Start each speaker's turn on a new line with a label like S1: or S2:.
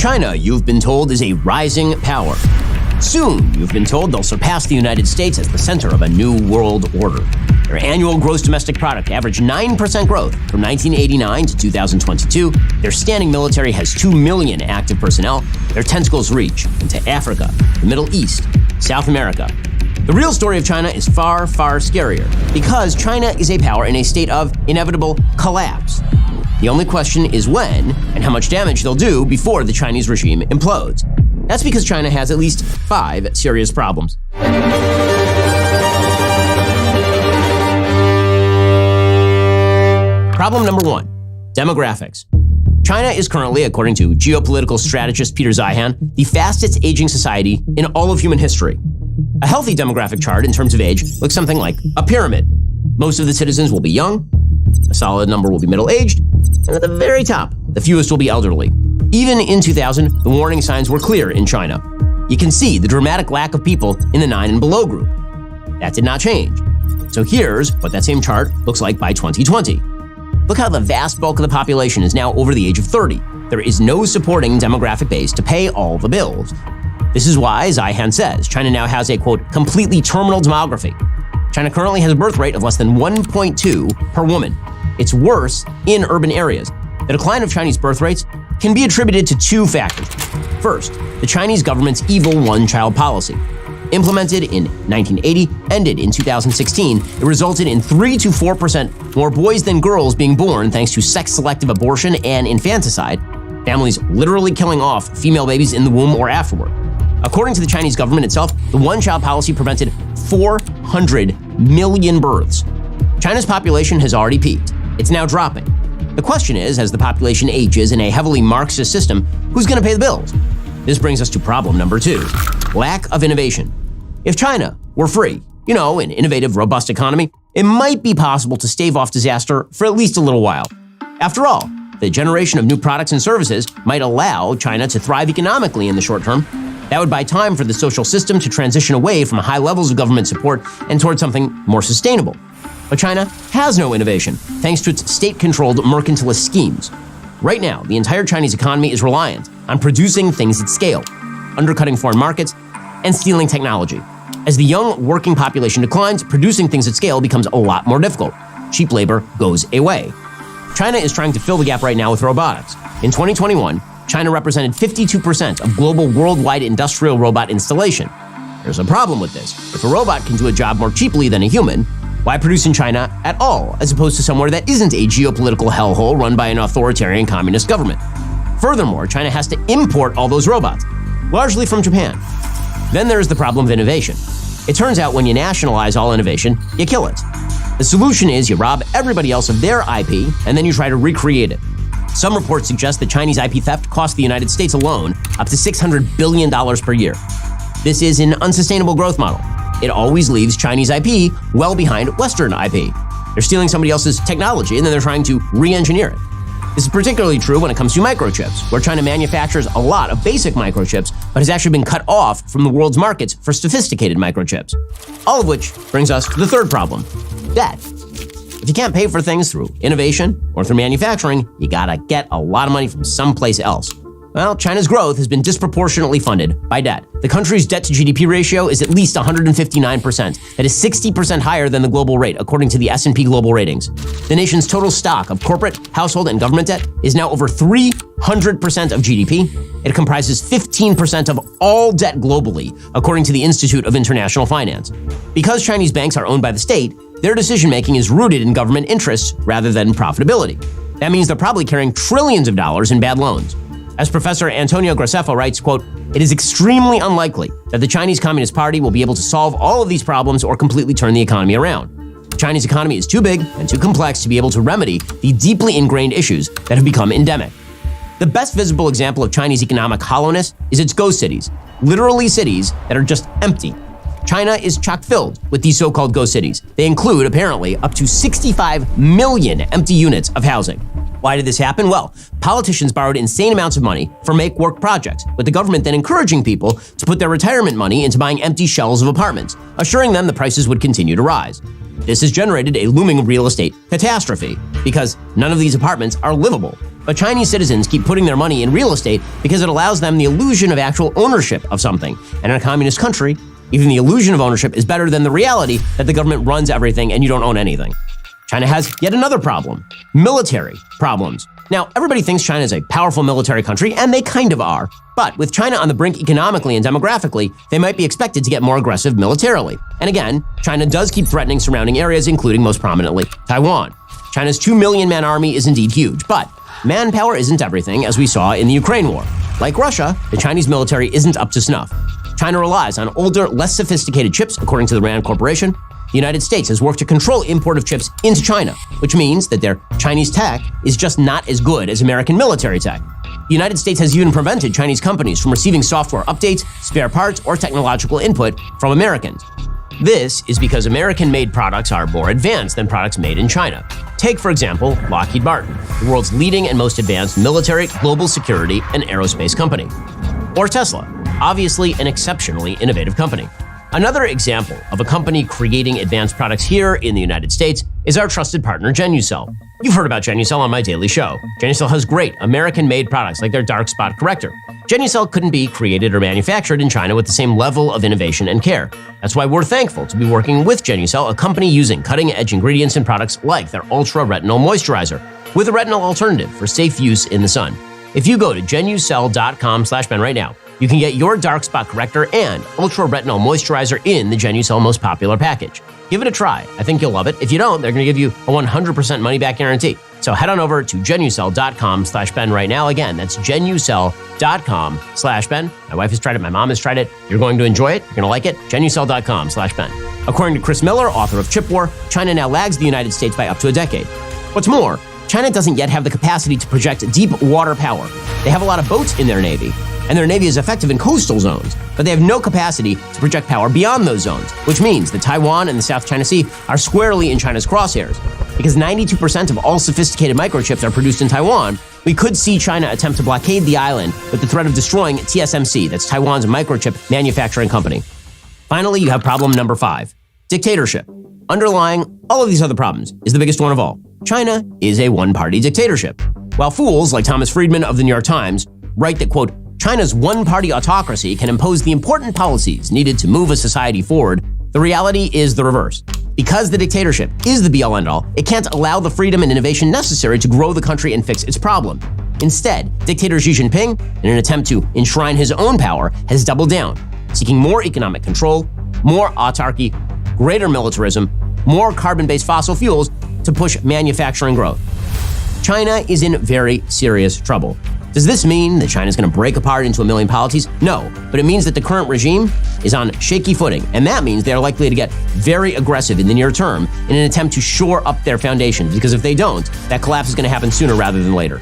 S1: China, you've been told, is a rising power. Soon, you've been told they'll surpass the United States as the center of a new world order. Their annual gross domestic product averaged 9% growth from 1989 to 2022. Their standing military has 2 million active personnel. Their tentacles reach into Africa, the Middle East, South America. The real story of China is far, far scarier because China is a power in a state of inevitable collapse. The only question is when and how much damage they'll do before the Chinese regime implodes. That's because China has at least 5 serious problems. Problem number 1, demographics. China is currently, according to geopolitical strategist Peter Zeihan, the fastest aging society in all of human history. A healthy demographic chart in terms of age looks something like a pyramid. Most of the citizens will be young, a solid number will be middle-aged, and at the very top, the fewest will be elderly. Even in 2000, the warning signs were clear in China. You can see the dramatic lack of people in the 9 and below group. That did not change. So here's what that same chart looks like by 2020. Look how the vast bulk of the population is now over the age of 30. There is no supporting demographic base to pay all the bills. This is why, Zeihan says, China now has a, quote, completely terminal demography. China currently has a birth rate of less than 1.2 per woman. It's worse in urban areas. The decline of Chinese birth rates can be attributed to 2 factors. First, the Chinese government's evil one-child policy. Implemented in 1980, ended in 2016, it resulted in 3 to 4% more boys than girls being born thanks to sex-selective abortion and infanticide, families literally killing off female babies in the womb or afterward. According to the Chinese government itself, the one-child policy prevented 400 million births. China's population has already peaked. It's now dropping. The question is, as the population ages in a heavily Marxist system, who's going to pay the bills? This brings us to problem number 2, lack of innovation. If China were free, an innovative, robust economy, it might be possible to stave off disaster for at least a little while. After all, the generation of new products and services might allow China to thrive economically in the short term. That would buy time for the social system to transition away from high levels of government support and towards something more sustainable. But China has no innovation, thanks to its state-controlled mercantilist schemes. Right now, the entire Chinese economy is reliant on producing things at scale, undercutting foreign markets, and stealing technology. As the young working population declines, producing things at scale becomes a lot more difficult. Cheap labor goes away. China is trying to fill the gap right now with robotics. In 2021, China represented 52% of global worldwide industrial robot installation. There's a problem with this. If a robot can do a job more cheaply than a human, why produce in China at all, as opposed to somewhere that isn't a geopolitical hellhole run by an authoritarian communist government? Furthermore, China has to import all those robots, largely from Japan. Then there's the problem of innovation. It turns out when you nationalize all innovation, you kill it. The solution is you rob everybody else of their IP, and then you try to recreate it. Some reports suggest that Chinese IP theft cost the United States alone up to $600 billion per year. This is an unsustainable growth model. It always leaves Chinese IP well behind Western IP. They're stealing somebody else's technology and then they're trying to re-engineer it. This is particularly true when it comes to microchips, where China manufactures a lot of basic microchips, but has actually been cut off from the world's markets for sophisticated microchips. All of which brings us to the third problem, debt. If you can't pay for things through innovation or through manufacturing, you gotta get a lot of money from someplace else. Well, China's growth has been disproportionately funded by debt. The country's debt-to-GDP ratio is at least 159%. That is 60% higher than the global rate, according to the S&P Global Ratings. The nation's total stock of corporate, household, and government debt is now over 300% of GDP. It comprises 15% of all debt globally, according to the Institute of International Finance. Because Chinese banks are owned by the state, their decision-making is rooted in government interests rather than profitability. That means they're probably carrying trillions of dollars in bad loans. As Professor Antonio Graceffo writes, quote, "It is extremely unlikely that the Chinese Communist Party will be able to solve all of these problems or completely turn the economy around. The Chinese economy is too big and too complex to be able to remedy the deeply ingrained issues that have become endemic." The best visible example of Chinese economic hollowness is its ghost cities, literally cities that are just empty. China is chock-filled with these so-called ghost cities. They include, apparently, up to 65 million empty units of housing. Why did this happen? Well, politicians borrowed insane amounts of money for make-work projects, with the government then encouraging people to put their retirement money into buying empty shells of apartments, assuring them the prices would continue to rise. This has generated a looming real estate catastrophe because none of these apartments are livable. But Chinese citizens keep putting their money in real estate because it allows them the illusion of actual ownership of something. And in a communist country, even the illusion of ownership is better than the reality that the government runs everything and you don't own anything. China has yet another problem: military problems. Now, everybody thinks China is a powerful military country, and they kind of are. But with China on the brink economically and demographically, they might be expected to get more aggressive militarily. And again, China does keep threatening surrounding areas, including most prominently Taiwan. China's 2 million man army is indeed huge, but manpower isn't everything, as we saw in the Ukraine war. Like Russia, the Chinese military isn't up to snuff. China relies on older, less sophisticated chips, according to the RAND Corporation. The United States has worked to control import of chips into China, which means that their Chinese tech is just not as good as American military tech. The United States has even prevented Chinese companies from receiving software updates, spare parts, or technological input from Americans. This is because American-made products are more advanced than products made in China. Take, for example, Lockheed Martin, the world's leading and most advanced military, global security, and aerospace company. Or Tesla, obviously an exceptionally innovative company. Another example of a company creating advanced products here in the United States is our trusted partner, Genucel. You've heard about Genucel on my daily show. Genucel has great American-made products like their dark spot corrector. Genucel couldn't be created or manufactured in China with the same level of innovation and care. That's why we're thankful to be working with Genucel, a company using cutting-edge ingredients in products like their Ultra Retinol Moisturizer, with a retinol alternative for safe use in the sun. If you go to genucel.com/Ben right now, you can get your dark spot corrector and Ultra Retinol Moisturizer in the Genucel most popular package. Give it a try. I think you'll love it. If you don't, they're going to give you a 100% money-back guarantee. So head on over to genucel.com/Ben right now. Again, that's genucel.com/Ben. My wife has tried it. My mom has tried it. You're going to enjoy it. You're going to like it. genucel.com/Ben. According to Chris Miller, author of Chip War, China now lags the United States by up to a decade. What's more, China doesn't yet have the capacity to project deep water power. They have a lot of boats in their Navy, and their Navy is effective in coastal zones, but they have no capacity to project power beyond those zones, which means that Taiwan and the South China Sea are squarely in China's crosshairs. Because 92% of all sophisticated microchips are produced in Taiwan, we could see China attempt to blockade the island with the threat of destroying TSMC, that's Taiwan's microchip manufacturing company. Finally, you have problem number 5, dictatorship. Underlying all of these other problems is the biggest one of all. China is a one-party dictatorship. While fools like Thomas Friedman of the New York Times write that, quote, China's one-party autocracy can impose the important policies needed to move a society forward, the reality is the reverse. Because the dictatorship is the be-all end-all, it can't allow the freedom and innovation necessary to grow the country and fix its problem. Instead, dictator Xi Jinping, in an attempt to enshrine his own power, has doubled down, seeking more economic control, more autarky, greater militarism, more carbon-based fossil fuels to push manufacturing growth. China is in very serious trouble. Does this mean that China is going to break apart into a million polities? No, but it means that the current regime is on shaky footing, and that means they are likely to get very aggressive in the near term in an attempt to shore up their foundations, because if they don't, that collapse is going to happen sooner rather than later.